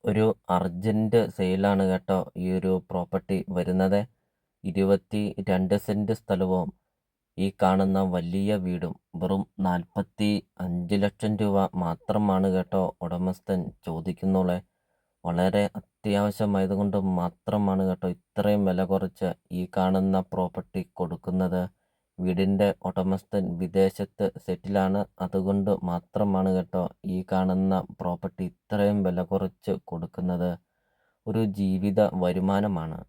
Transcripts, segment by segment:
ഒരു അർജന്റ് സെയിലാണ് കേട്ടോ ഈ ഒരു പ്രോപ്പർട്ടി വരുന്നത്. 22 സെന്റ് സ്ഥലവും ഈ കാണുന്ന വലിയ വീടും വെറും 45 ലക്ഷം രൂപ മാത്രമാണ് കേട്ടോ ഉടമസ്ഥൻ ചോദിക്കുന്നുള്ളേ. വളരെ അത്യാവശ്യമായതുകൊണ്ട് മാത്രമാണ് കേട്ടോ ഇത്രയും വില കുറച്ച് ഈ കാണുന്ന പ്രോപ്പർട്ടി കൊടുക്കുന്നത്. വീടിൻ്റെ ഉടമസ്ഥൻ വിദേശത്ത് സെറ്റിലാണ്, അതുകൊണ്ട് മാത്രമാണ് കേട്ടോ ഈ കാണുന്ന പ്രോപ്പർട്ടി ഇത്രയും വില കുറച്ച് കൊടുക്കുന്നത്. ഒരു ജീവിത വരുമാനമാണ്.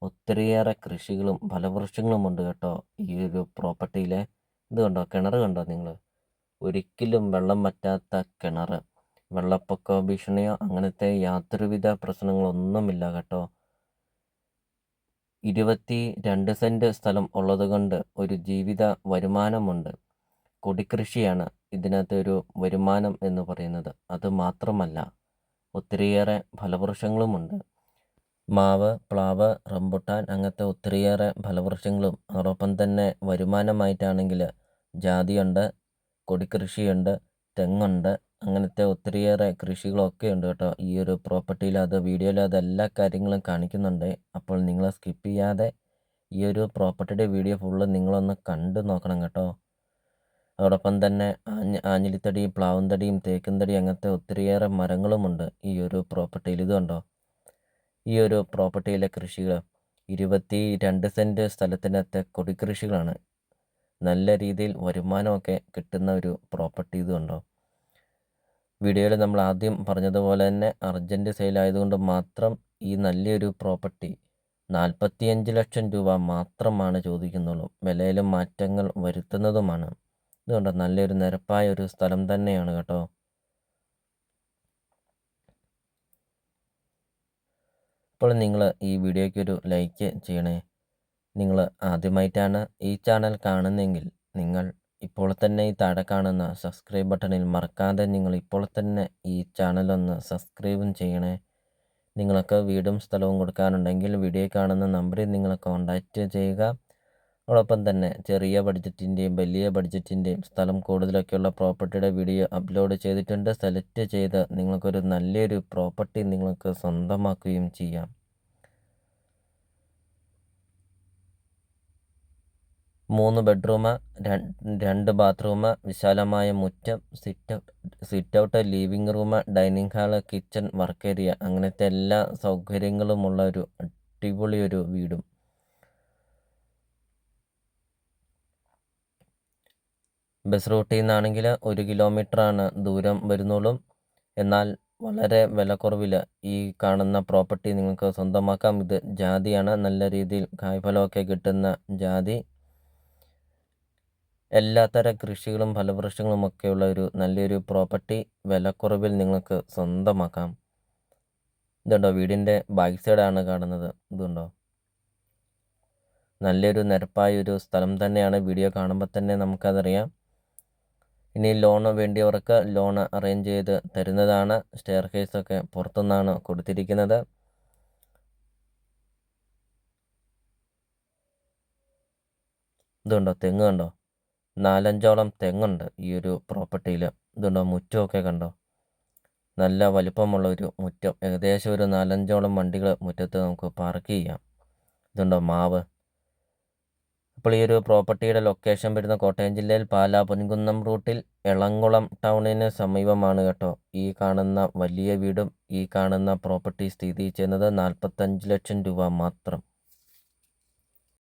ഒത്തിരിയേറെ കൃഷികളും ഫലവൃക്ഷങ്ങളും ഉണ്ട് കേട്ടോ ഈ ഒരു പ്രോപ്പർട്ടിയിൽ. ഇത് കണ്ടോ, കിണർ കണ്ടോ നിങ്ങൾ? ഒരിക്കലും വെള്ളം വറ്റാത്ത കിണർ. വെള്ളപ്പൊക്ക ഭീഷണിയോ അങ്ങനത്തെ യാതൊരുവിധ പ്രശ്നങ്ങളൊന്നുമില്ല കേട്ടോ. 22 സെന്റ് സ്ഥലം ഉള്ളതുകൊണ്ട് ഒരു ജീവിത വരുമാനമുണ്ട്. കൊടിക്കൃഷിയാണ് ഇതിനകത്ത് ഒരു വരുമാനം എന്ന് പറയുന്നത്. അത് മാത്രമല്ല, ഒത്തിരിയേറെ ഫലവൃക്ഷങ്ങളുമുണ്ട്. മാവ്, പ്ലാവ്, റംബുട്ടാൻ അങ്ങനത്തെ ഒത്തിരിയേറെ ഫലവൃക്ഷങ്ങളും. അതോടൊപ്പം തന്നെ വരുമാനമായിട്ടാണെങ്കിൽ ജാതിയുണ്ട്, കൊടിക്കൃഷിയുണ്ട്, തെങ്ങുണ്ട്, അങ്ങനത്തെ ഒത്തിരിയേറെ കൃഷികളൊക്കെ ഉണ്ട് കേട്ടോ ഈ ഒരു പ്രോപ്പർട്ടിയിൽ. അത് വീഡിയോയിൽ അതെല്ലാ കാര്യങ്ങളും കാണിക്കുന്നുണ്ട്. അപ്പോൾ നിങ്ങൾ സ്കിപ്പ് ചെയ്യാതെ ഈ ഒരു പ്രോപ്പർട്ടിയുടെ വീഡിയോ ഫുള്ള് നിങ്ങളൊന്ന് കണ്ടു നോക്കണം കേട്ടോ. അതോടൊപ്പം തന്നെ ആഞ്ഞിലിത്തടിയും പ്ലാവുംതടിയും തേക്കുംതടി അങ്ങനത്തെ ഒത്തിരിയേറെ മരങ്ങളുമുണ്ട് ഈ ഒരു പ്രോപ്പർട്ടിയിൽ. ഇത് കണ്ടോ, ഈ ഒരു പ്രോപ്പർട്ടിയിലെ കൃഷികൾ 22 സെന്റ് സ്ഥലത്തിനകത്തെ കൊടിക്കൃഷികളാണ്. നല്ല രീതിയിൽ വരുമാനമൊക്കെ കിട്ടുന്ന ഒരു പ്രോപ്പർട്ടി. ഇത് കണ്ടോ, വീഡിയോയിൽ നമ്മൾ ആദ്യം പറഞ്ഞതുപോലെ തന്നെ അർജൻറ്റ് സെയിൽ ആയതുകൊണ്ട് മാത്രം ഈ നല്ലൊരു പ്രോപ്പർട്ടി 45 ലക്ഷം രൂപ മാത്രമാണ് ചോദിക്കുന്നുള്ളൂ. വിലയിൽ മാറ്റങ്ങൾ വരുത്തുന്നതുമാണ്. ഇതുകൊണ്ട് നല്ലൊരു നിരപ്പായ ഒരു സ്ഥലം തന്നെയാണ് കേട്ടോ. അപ്പോൾ നിങ്ങൾ ഈ വീഡിയോയ്ക്ക് ഒരു ലൈക്ക് ചെയ്യണേ. നിങ്ങൾ ആദ്യമായിട്ടാണ് ഈ ചാനൽ കാണുന്നതെങ്കിൽ നിങ്ങൾ ഇപ്പോൾ തന്നെ ഈ താഴെ കാണുന്ന സബ്സ്ക്രൈബ് ബട്ടണിൽ മറക്കാതെ നിങ്ങൾ ഇപ്പോൾ തന്നെ ഈ ചാനലൊന്ന് സബ്സ്ക്രൈബും ചെയ്യണേ. നിങ്ങൾക്ക് വീടും സ്ഥലവും കൊടുക്കാനുണ്ടെങ്കിൽ വീഡിയോ കാണുന്ന നമ്പറിൽ നിങ്ങൾ കോൺടാക്റ്റ് ചെയ്യുക. അതോടൊപ്പം തന്നെ ചെറിയ ബഡ്ജറ്റിൻ്റെയും വലിയ ബഡ്ജറ്റിൻ്റെയും സ്ഥലം കൂടുതലൊക്കെയുള്ള പ്രോപ്പർട്ടിയുടെ വീഡിയോ അപ്ലോഡ് ചെയ്തിട്ടുണ്ട്. സെലക്ട് ചെയ്ത് നിങ്ങൾക്കൊരു നല്ലൊരു പ്രോപ്പർട്ടി നിങ്ങൾക്ക് സ്വന്തമാക്കുകയും ചെയ്യാം. മൂന്ന് ബെഡ്റൂം, 2 ബാത്റൂം, വിശാലമായ മുറ്റം, sit out, living room, dining hall, kitchen, work area അങ്ങനത്തെ എല്ലാ സൗകര്യങ്ങളുമുള്ള ഒരു അടിപൊളി ഒരു വീടും. ബസ് റൂട്ടിൽ നിന്നാണെങ്കിൽ 1 കിലോമീറ്ററാണ് ദൂരം വരുന്നുള്ളൂ. എന്നാൽ വളരെ വിലക്കുറവിൽ ഈ കാണുന്ന പ്രോപ്പർട്ടി നിങ്ങൾക്ക് സ്വന്തമാക്കാം. ഇത് ജാതിയാണ്, നല്ല രീതിയിൽ കായ്ഫലമൊക്കെ കിട്ടുന്ന ജാതി. എല്ലാത്തരം കൃഷികളും ഫലവൃക്ഷങ്ങളും ഒക്കെയുള്ള ഒരു നല്ലൊരു പ്രോപ്പർട്ടി വിലക്കുറവിൽ നിങ്ങൾക്ക് സ്വന്തമാക്കാം. ഇതുണ്ടോ, വീടിൻ്റെ ബാക്ക് സൈഡാണ് കാണുന്നത്. ഇതുണ്ടോ, നല്ലൊരു നിരപ്പായ ഒരു സ്ഥലം തന്നെയാണ്. വീഡിയോ കാണുമ്പോൾ തന്നെ നമുക്കതറിയാം. ഇനി ലോണ് വേണ്ടിയവർക്ക് ലോണ് അറേഞ്ച് ചെയ്ത് തരുന്നതാണ്. സ്റ്റെയർ കേസൊക്കെ പുറത്തുനിന്നാണ് കൊടുത്തിരിക്കുന്നത്. ഇതുണ്ടോ, തെങ്ങ് കണ്ടോ, 4-5ഓളം തെങ്ങുണ്ട് ഈ ഒരു പ്രോപ്പർട്ടിയിൽ. ഇതുണ്ടോ, മുറ്റമൊക്കെ കണ്ടോ, നല്ല വലിപ്പമുള്ള ഒരു മുറ്റം. ഏകദേശം ഒരു 4-5ഓളം വണ്ടികൾ മുറ്റത്ത് നമുക്ക് പാർക്ക് ചെയ്യാം. ഇതുണ്ടോ, മാവ്. അപ്പോൾ ഈ ഒരു പ്രോപ്പർട്ടിയുടെ ലൊക്കേഷൻ വരുന്ന കോട്ടയം ജില്ലയിൽ പാലാ പൊൻകുന്നം റൂട്ടിൽ എളംകുളം ടൗണിന് സമീപമാണ് കേട്ടോ. ഈ കാണുന്ന വലിയ വീടും ഈ കാണുന്ന പ്രോപ്പർട്ടി സ്ഥിതി ചെയ്യുന്നത് 45 ലക്ഷം രൂപ മാത്രം.